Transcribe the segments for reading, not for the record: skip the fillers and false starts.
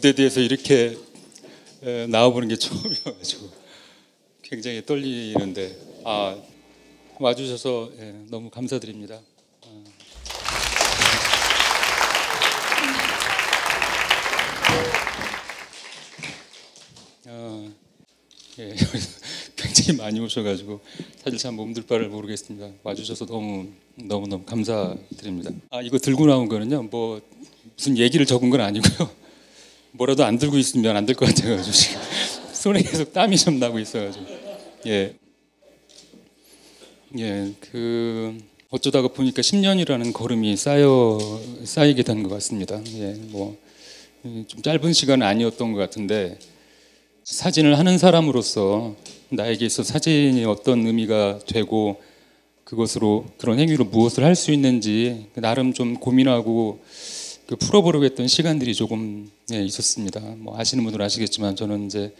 무대 뒤에서 이렇게 나와보는 게 처음이어가지고 굉장히 떨리는데 와주셔서 너무 감사드립니다. 굉장히 많이 오셔가지고 사실 참 몸둘 바를 모르겠습니다. 와주셔서 너무 감사드립니다. 이거 들고 나온 거는요, 뭐 무슨 얘기를 적은 건 아니고요. 뭐라도 안 들고 있으면 안 될 것 같아가지고 지금 손에 계속 땀이 좀 나고 있어가지고 어쩌다가 보니까 10년이라는 걸음이 쌓이게 된 것 같습니다. 뭐 좀 짧은 시간은 아니었던 것 같은데 사진을 하는 사람으로서 나에게 있어 사진이 어떤 의미가 되고 그것으로 그런 행위로 무엇을 할 수 있는지 나름 좀 고민하고 풀어보려고 했던 시간들이 조금 있었습니다. 뭐 아시는 분들은 아시겠지만 저는 이제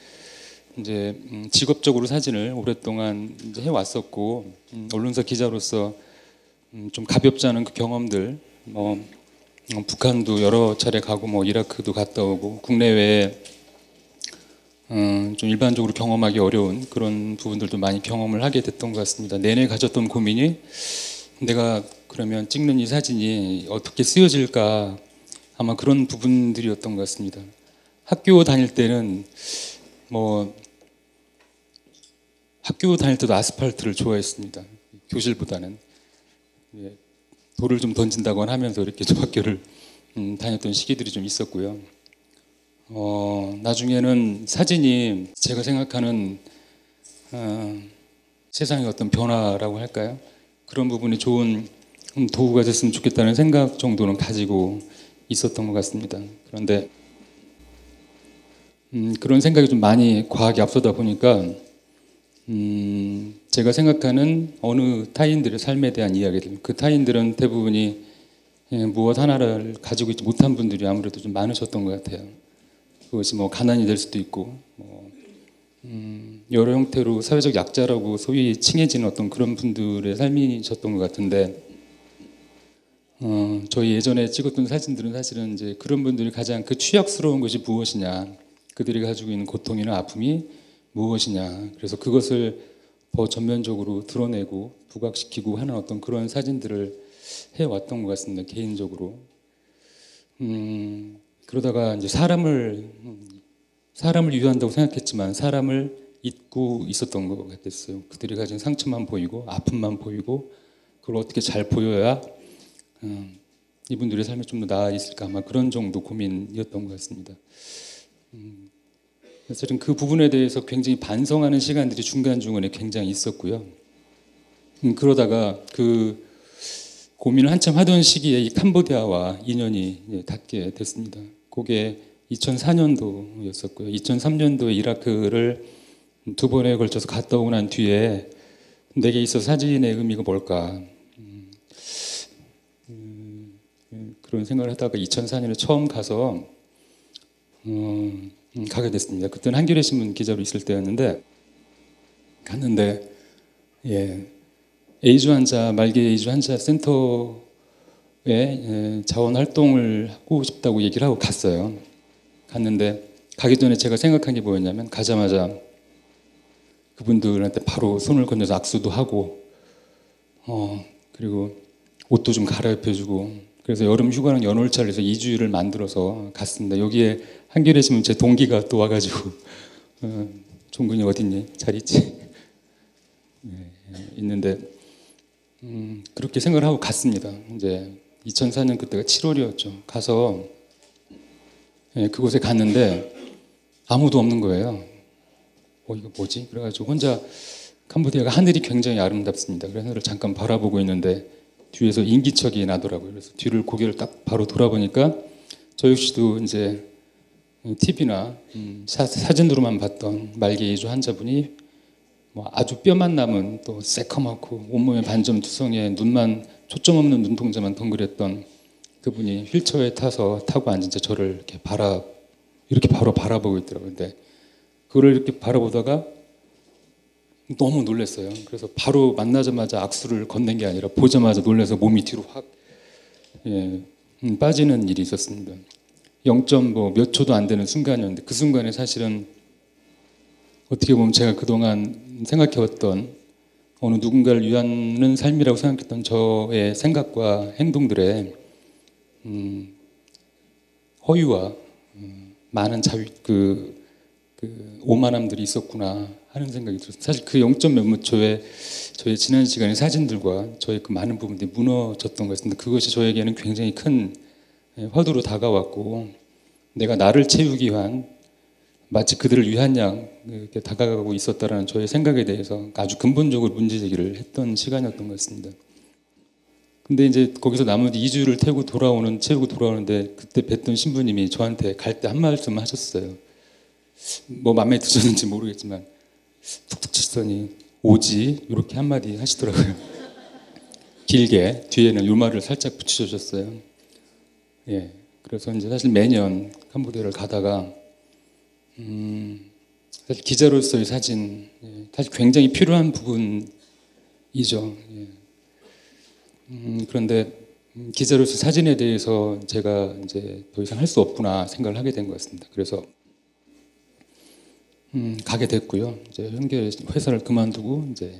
직업적으로 사진을 오랫동안 이제 해왔었고 언론사 기자로서 좀 가볍지 않은 그 경험들 북한도 여러 차례 가고 뭐 이라크도 갔다 오고 국내외에 좀 일반적으로 경험하기 어려운 그런 부분들도 많이 경험을 하게 됐던 것 같습니다. 내내 가졌던 고민이 내가 그러면 찍는 이 사진이 어떻게 쓰여질까 아마 그런 부분들이었던 것 같습니다. 학교 다닐 때는 학교 다닐 때도 아스팔트를 좋아했습니다. 교실보다는 돌을 좀 던진다거나 하면서 이렇게 좀 학교를 다녔던 시기들이 좀 있었고요. 나중에는 사진이 제가 생각하는 세상의 어떤 변화라고 할까요? 그런 부분이 좋은 도구가 됐으면 좋겠다는 생각 정도는 가지고 있었던 것 같습니다. 그런데 그런 생각이 좀 많이 과하게 앞서다 보니까 제가 생각하는 어느 타인들의 삶에 대한 이야기들, 그 타인들은 대부분이 무엇 하나를 가지고 있지 못한 분들이 아무래도 좀 많으셨던 것 같아요. 그것이 뭐 가난이 될 수도 있고 여러 형태로 사회적 약자라고 소위 칭해지는 어떤 그런 분들의 삶이셨던 것 같은데 저희 예전에 찍었던 사진들은 사실은 이제 그런 분들이 가장 그 취약스러운 것이 무엇이냐, 그들이 가지고 있는 고통이나 아픔이 무엇이냐, 그래서 그것을 더 전면적으로 드러내고 부각시키고 하는 어떤 그런 사진들을 해왔던 것 같습니다. 개인적으로. 그러다가 이제 사람을 유한다고 생각했지만 사람을 잊고 있었던 것 같았어요. 그들이 가진 상처만 보이고 아픔만 보이고 그걸 어떻게 잘 보여야 이분들의 삶이 좀 더 나아 있을까, 아마 그런 정도 고민이었던 것 같습니다. 사실은 그 부분에 대해서 굉장히 반성하는 시간들이 중간중간에 굉장히 있었고요. 그러다가 그 고민을 한참 하던 시기에 이 캄보디아와 인연이 닿게 됐습니다. 그게 2004년도였었고요. 2003년도에 이라크를 2번에 걸쳐서 갔다 오고 난 뒤에 내게 있어 사진의 의미가 뭘까, 그런 생각을 하다가 2004년에 처음 가서 가게 됐습니다. 그때는 한겨레 신문 기자로 있을 때였는데 갔는데 에이즈 환자, 말기 에이즈 환자 센터에 자원 활동을 하고 싶다고 얘기를 하고 갔어요. 갔는데 가기 전에 제가 생각한 게 뭐였냐면 가자마자 그분들한테 바로 손을 건네서 악수도 하고 그리고 옷도 좀 갈아입혀주고, 그래서 여름 휴가랑 연월차를 해서 2주를 만들어서 갔습니다. 여기에 한겨레 신문 제 동기가 또 와가지고 종근이 어딨니? 잘 있지? 있는데 그렇게 생각을 하고 갔습니다. 이제 2004년 그때가 7월이었죠. 가서 그곳에 갔는데 아무도 없는 거예요. 이거 뭐지? 그래가지고 혼자, 캄보디아가 하늘이 굉장히 아름답습니다. 그래서 하늘을 잠깐 바라보고 있는데 뒤에서 인기척이 나더라고요. 그래서 뒤를 고개를 딱 바로 돌아보니까 저 역시도 이제 TV나 사진으로만 봤던 말기 에이즈 환자분이 아주 뼈만 남은 또 새카맣고 온몸에 반점 투성에 눈만 초점 없는 눈동자만 덩그랬던 그분이 휠체어에 타고 앉은 채 저를 이렇게 바로 바라보고 있더라고요. 근데 그걸 이렇게 바라보다가 너무 놀랐어요. 그래서 바로 만나자마자 악수를 건넨 게 아니라 보자마자 놀라서 몸이 뒤로 확 빠지는 일이 있었습니다. 0점 뭐 몇 초도 안 되는 순간이었는데 그 순간에 사실은 어떻게 보면 제가 그동안 생각해왔던 어느 누군가를 위하는 삶이라고 생각했던 저의 생각과 행동들에 허위와 많은 오만함들이 있었구나 하는 생각이 들었어요. 사실 그 0점 몇몇 초에 저의 지난 시간의 사진들과 저의 그 많은 부분들이 무너졌던 것 같습니다. 그것이 저에게는 굉장히 큰 화두로 다가왔고 내가 나를 채우기 위한 마치 그들을 위한 양 이렇게 다가가고 있었다라는 저의 생각에 대해서 아주 근본적으로 문제제기를 했던 시간이었던 것 같습니다. 근데 이제 거기서 나머지 2주를 채우고 돌아오는데 그때 뵀던 신부님이 저한테 갈 때 한 말씀 하셨어요. 뭐 마음에 드셨는지 모르겠지만 툭툭 치더니 오지 이렇게 한마디 하시더라고요. 길게 뒤에는 요 말을 살짝 붙여주셨어요. 예, 그래서 이제 사실 매년 캄보디아를 가다가 사실 기자로서의 사진 사실 굉장히 필요한 부분이죠. 예. 그런데 기자로서 사진에 대해서 제가 이제 더 이상 할 수 없구나 생각을 하게 된 것 같습니다. 그래서 가게 됐고요. 이제 현재 회사를 그만두고 이제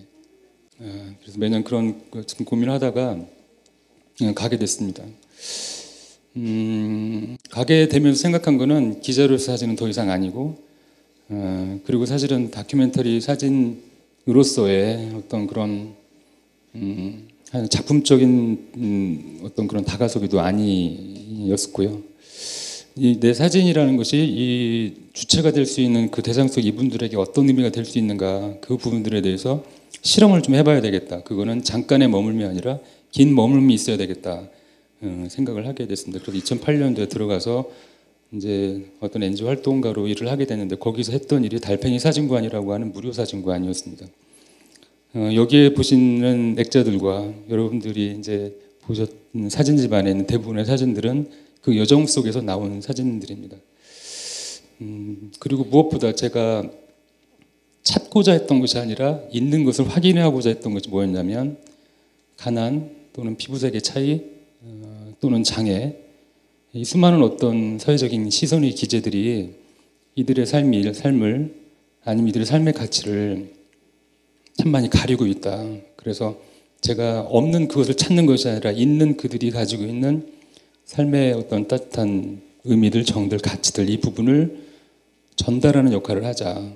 그래서 매년 그런 고민하다가 가게 됐습니다. 가게 되면서 생각한 거는 기자로서 사진은 더 이상 아니고 그리고 사실은 다큐멘터리 사진으로서의 어떤 그런 작품적인 어떤 그런 다가서기도 아니었고요. 이 내 사진이라는 것이 이 주체가 될 수 있는 그 대상 속 이분들에게 어떤 의미가 될 수 있는가 그 부분들에 대해서 실험을 좀 해봐야 되겠다. 그거는 잠깐의 머물미 아니라 긴 머물미 있어야 되겠다 생각을 하게 됐습니다. 그래서 2008년도에 들어가서 이제 어떤 NGO 활동가로 일을 하게 됐는데 거기서 했던 일이 달팽이 사진관이라고 하는 무료 사진관이었습니다. 여기에 보시는 액자들과 여러분들이 이제 보셨던 사진집 안에 있는 대부분의 사진들은 그 여정 속에서 나온 사진들입니다. 그리고 무엇보다 제가 찾고자 했던 것이 아니라 있는 것을 확인하고자 했던 것이 뭐였냐면 가난 또는 피부색의 차이 또는 장애 이 수많은 어떤 사회적인 시선의 기제들이 이들의 삶을 아니면 이들의 삶의 가치를 참 많이 가리고 있다. 그래서 제가 없는 그것을 찾는 것이 아니라 있는 그들이 가지고 있는 삶의 어떤 따뜻한 의미들, 정들, 가치들 이 부분을 전달하는 역할을 하자.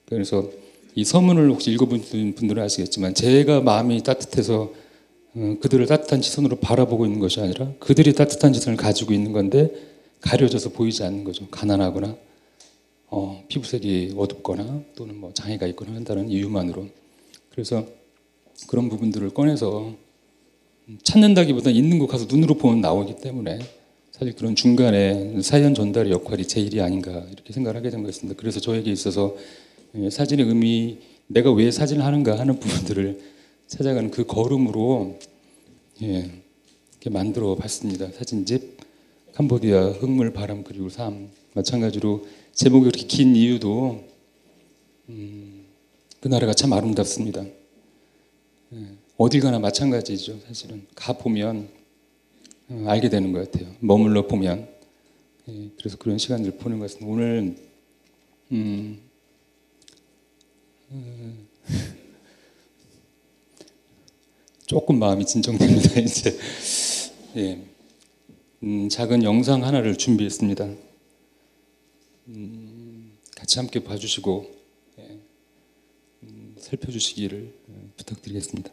그래서 이 서문을 혹시 읽어본 분들은 아시겠지만 제가 마음이 따뜻해서 그들을 따뜻한 시선으로 바라보고 있는 것이 아니라 그들이 따뜻한 시선을 가지고 있는 건데 가려져서 보이지 않는 거죠. 가난하거나 피부색이 어둡거나 또는 뭐 장애가 있거나 한다는 이유만으로. 그래서 그런 부분들을 꺼내서 찾는다기보다 있는 곳 가서 눈으로 보면 나오기 때문에 사실 그런 중간에 사연 전달의 역할이 제 일이 아닌가 이렇게 생각을 하게 된 것입니다. 그래서 저에게 있어서 사진의 의미, 내가 왜 사진을 하는가 하는 부분들을 찾아가는 그 걸음으로 이렇게 만들어 봤습니다. 사진집 캄보디아 흙물 바람 그리고 삶 마찬가지로 제목이 그렇게 긴 이유도 그 나라가 참 아름답습니다. 어딜 가나 마찬가지죠. 사실은 가보면 알게 되는 것 같아요. 머물러 보면. 그래서 그런 시간들을 보는 것 같습니다. 오늘 조금 마음이 진정됩니다. 이제 작은 영상 하나를 준비했습니다. 같이 함께 봐주시고 살펴주시기를 부탁드리겠습니다.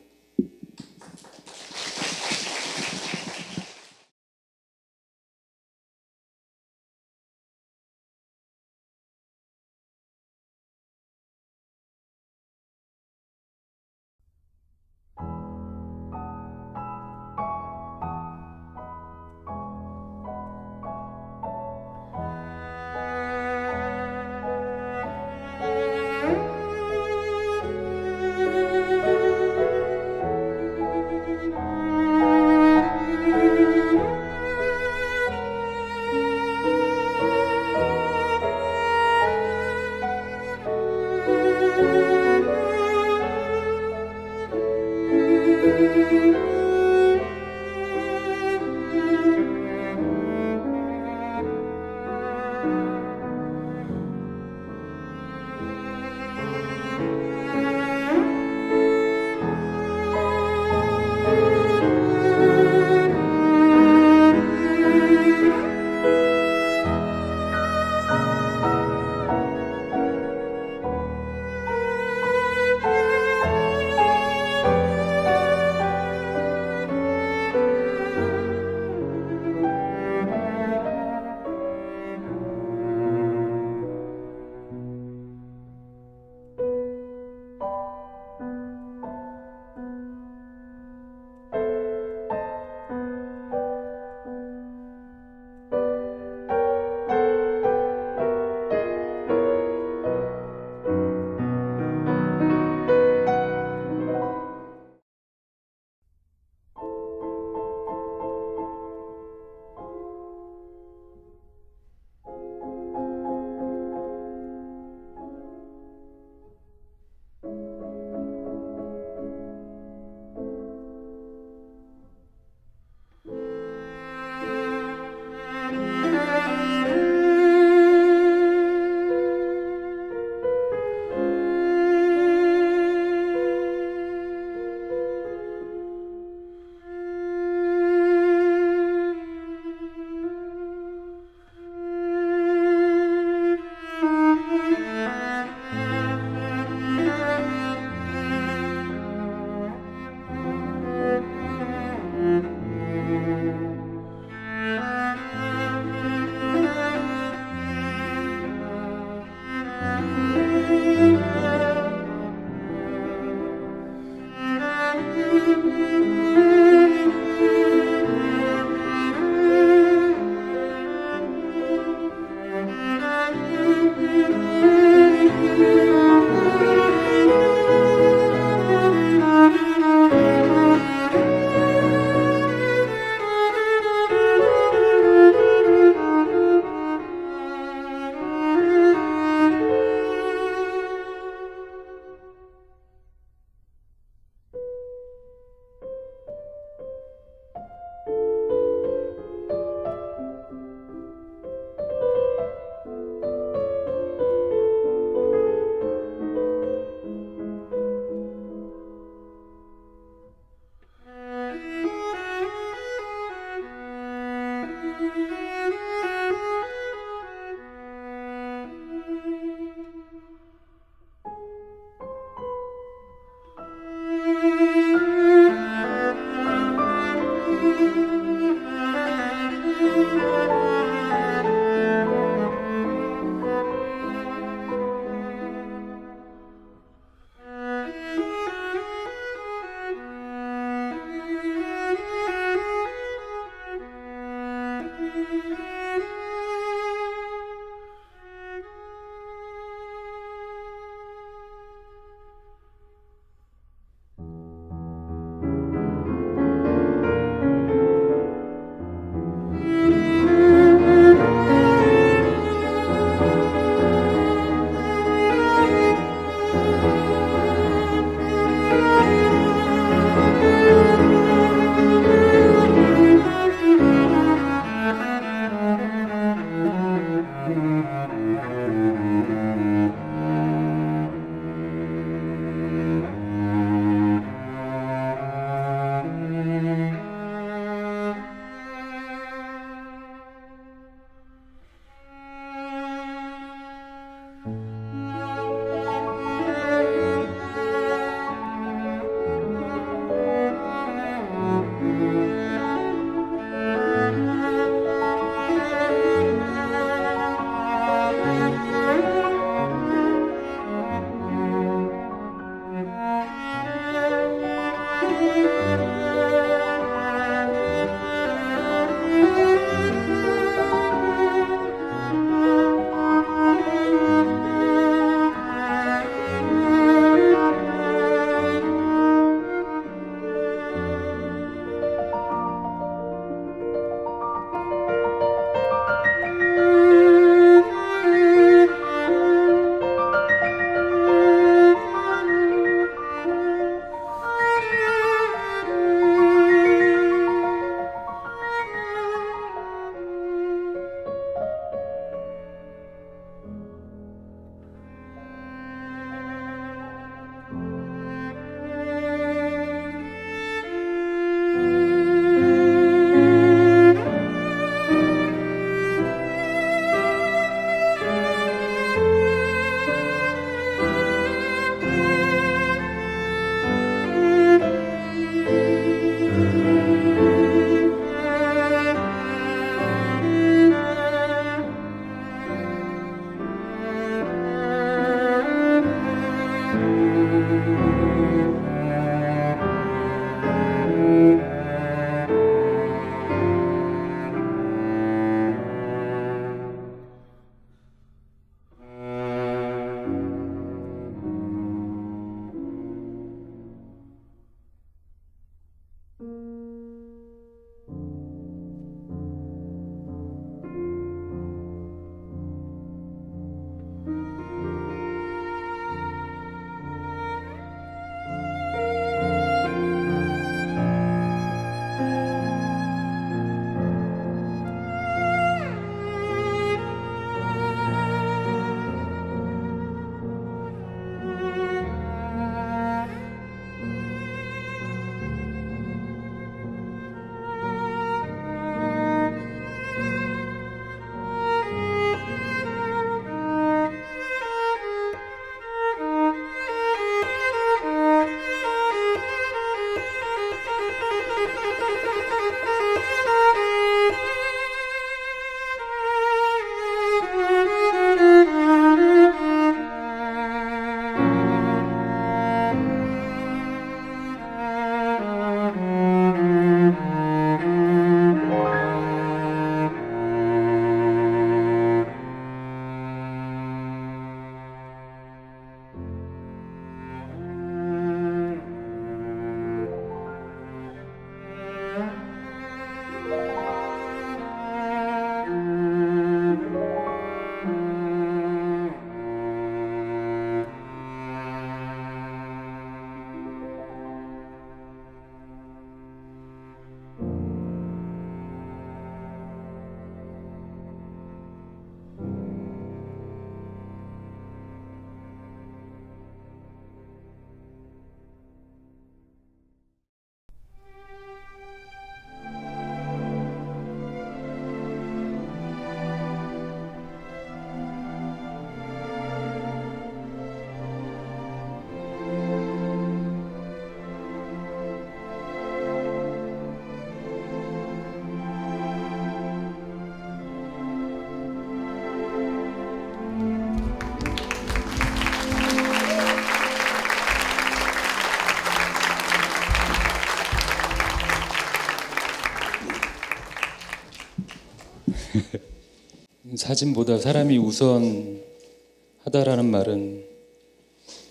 사진보다 사람이 우선하다라는 말은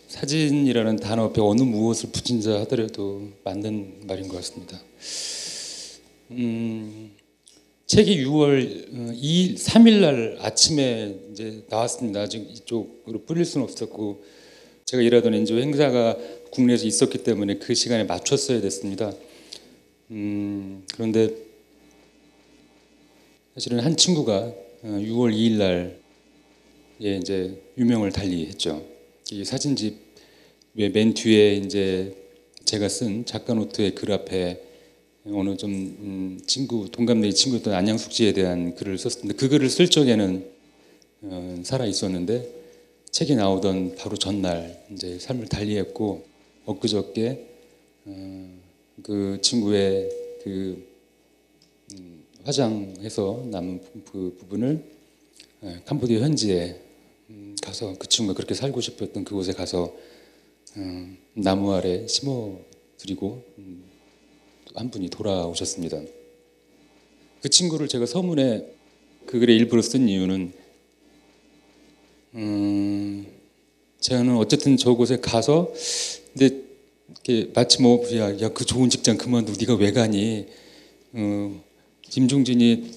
사진이라는 단어 앞에 어느 무엇을 붙인자 하더라도 맞는 말인 것 같습니다. 책이 6월 2일, 3일 날 아침에 이제 나왔습니다. 아직 이쪽으로 뿌릴 수는 없었고 제가 일하던 NGO 행사가 국내에서 있었기 때문에 그 시간에 맞췄어야 됐습니다. 그런데 사실은 한 친구가 6월 2일 날 이제 유명을 달리했죠. 이 사진집 맨 뒤에 이제 제가 쓴 작가 노트의 글 앞에 어느 좀 친구 동갑내기 친구였던 안양숙지에 대한 글을 썼습니다. 그 글을 쓸 적에는 살아 있었는데 책이 나오던 바로 전날 이제 삶을 달리했고 엊그저께 그 친구의 그 화장해서 남은 그 부분을 캄보디아 현지에 가서 그 친구가 그렇게 살고 싶었던 그곳에 가서 나무 아래 심어드리고 한 분이 돌아오셨습니다. 그 친구를 제가 서문에 그 글에 일부러 쓴 이유는 제가는 어쨌든 저곳에 가서 근데 이렇게 마치 뭐 야 그 좋은 직장 그만두고 네가 왜 가니? 김종진이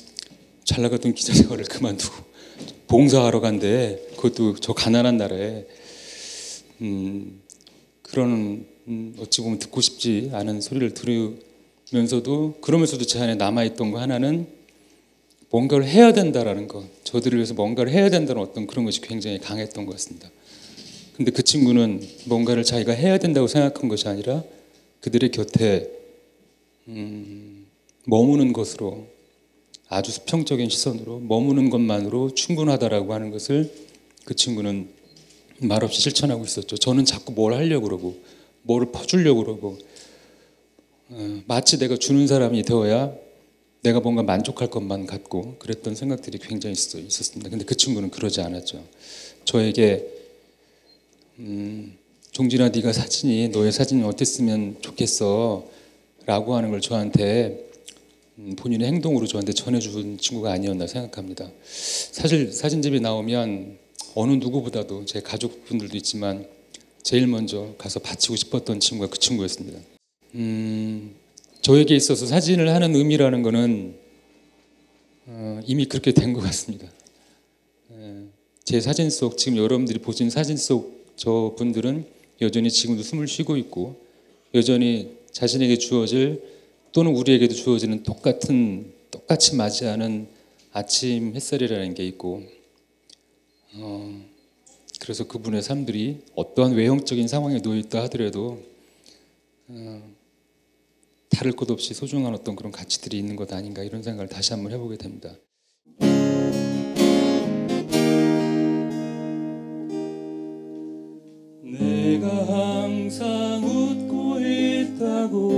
잘 나갔던 기자 생활을 그만두고 봉사하러 간대. 그것도 저 가난한 나라에 그런 어찌 보면 듣고 싶지 않은 소리를 들으면서도 그러면서도 제 안에 남아있던 거 하나는 뭔가를 해야 된다라는 거, 저들을 위해서 뭔가를 해야 된다는 어떤 그런 것이 굉장히 강했던 것 같습니다. 근데 그 친구는 뭔가를 자기가 해야 된다고 생각한 것이 아니라 그들의 곁에 머무는 것으로 아주 수평적인 시선으로 머무는 것만으로 충분하다라고 하는 것을 그 친구는 말없이 실천하고 있었죠. 저는 자꾸 뭘 하려고 그러고 뭐를 퍼주려고 그러고 마치 내가 주는 사람이 되어야 내가 뭔가 만족할 것만 같고 그랬던 생각들이 굉장히 있었습니다. 근데 그 친구는 그러지 않았죠. 저에게 종진아 네가 사진이 너의 사진이 어땠으면 좋겠어 라고 하는 걸 저한테 본인의 행동으로 저한테 전해준 친구가 아니었나 생각합니다. 사실 사진집에 나오면 어느 누구보다도 제 가족분들도 있지만 제일 먼저 가서 바치고 싶었던 친구가 그 친구였습니다. 저에게 있어서 사진을 하는 의미라는 거는 이미 그렇게 된 것 같습니다. 제 사진 속 지금 여러분들이 보신 사진 속 저 분들은 여전히 지금도 숨을 쉬고 있고 여전히 자신에게 주어질 또는 우리에게도 주어지는 똑같이 맞이하는 아침 햇살이라는 게 있고 그래서 그분의 삶들이 어떠한 외형적인 상황에 놓여있다 하더라도 다를 것 없이 소중한 어떤 그런 가치들이 있는 것 아닌가 이런 생각을 다시 한번 해보게 됩니다. 내가 항상 웃고 있다고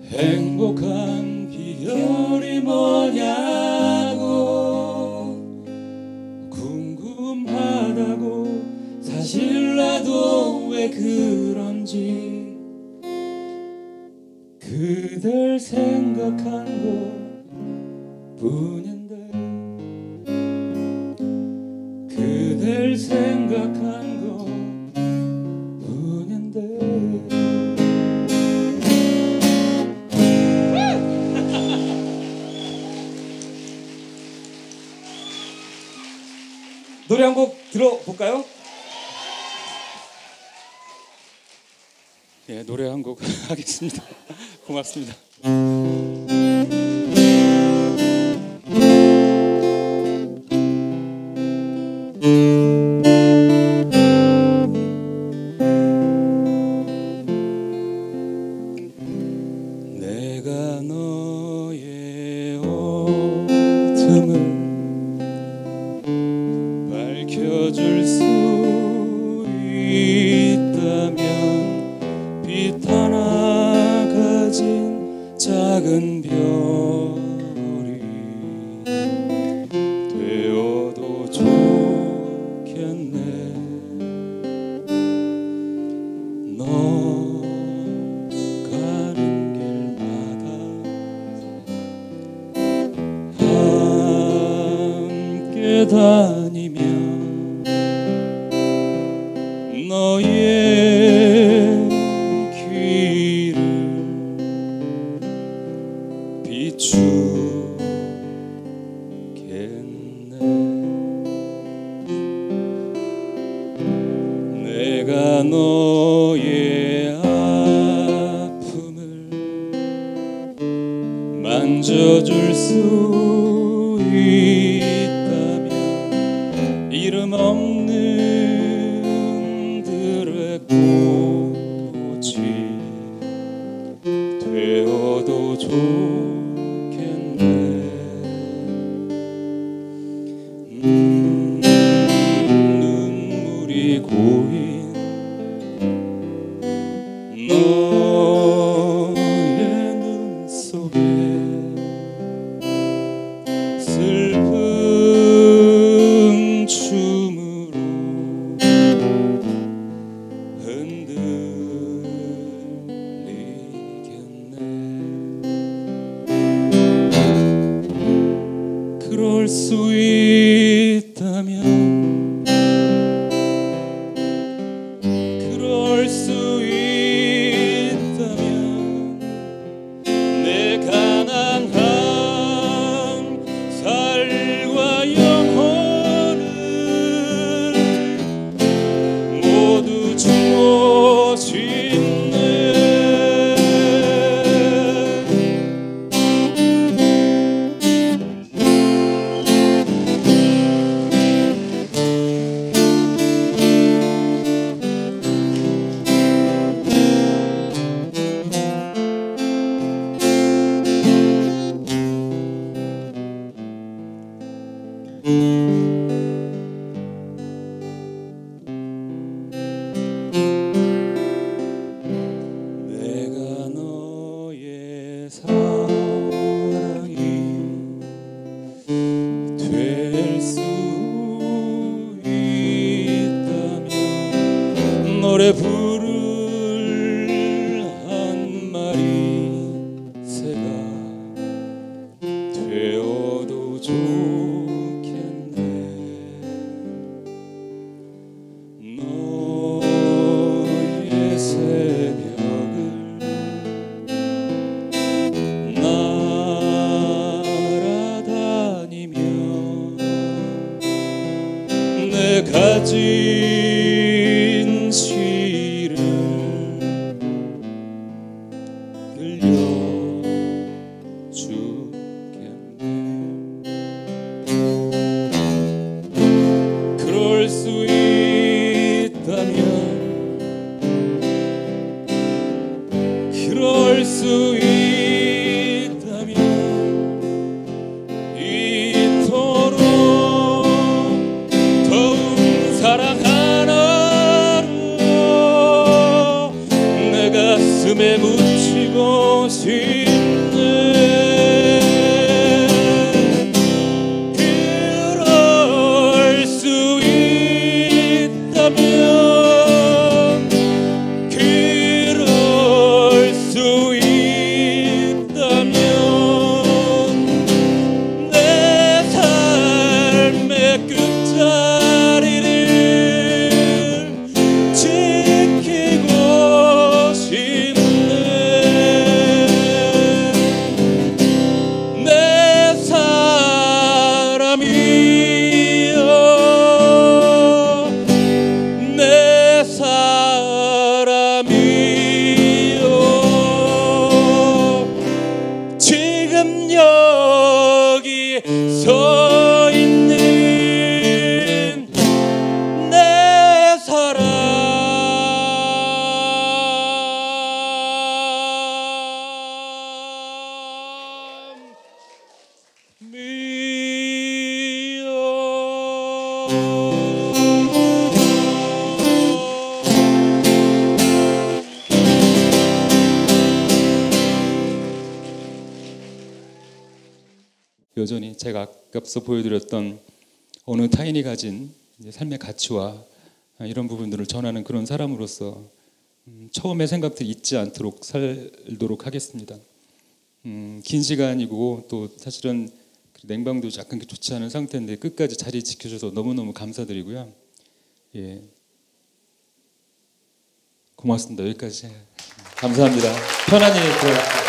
행복한 비결이 뭐냐고 궁금하다고 사실 나도 왜 그런지 그댈 생각한 것뿐인데 그댈 생각한 것뿐인데 노래 한 곡 들어볼까요? 네, 노래 한 곡 하겠습니다. 고맙습니다. 내가 너의 어둠을 밝혀줄 수 있다면 빛 하나 가진 작은 별이 되어도 좋겠네. 너 가는 길마다 날아다니며 너의 길을 비추겠네. 내가 너의 아픔을 만져줄 수 있다면 이름 없는 들의 꽃이 되어도 좋겠네. 눈물이 고인 너의 눈 속에 슬픈 춤으로 흔들리겠네. 그럴 수 있다면 그럴 수 있다면 내 가난한 살과 영혼을 모두 주어진네. 내가 너의 사랑이 될 수 있다면 노래 부를 한 마리 새가 되어도 좋겠네. 너의 새벽을 날아다니며 내 가진 시를 들려주겠네. 그럴 수 있다면 그럴 수 있다면 이토록 더운 사랑 하나로 내 가슴에 묻히고 싶네. 그럴 수 있다면 그럴 수 있다면 내 삶의 끝자리를 지키고 싶네. 내 사람이여 내 사람이여 지금 여기 서 있는 내 여전히 제가 앞서 보여드렸던 어느 타인이 가진 삶의 가치와 이런 부분들을 전하는 그런 사람으로서 처음의 생각들 잊지 않도록 살도록 하겠습니다. 긴 시간이고 또 사실은 냉방도 약간 좋지 않은 상태인데 끝까지 자리 지켜줘서 너무너무 감사드리고요. 예, 고맙습니다. 여기까지 감사합니다. 편안히 들어주세요.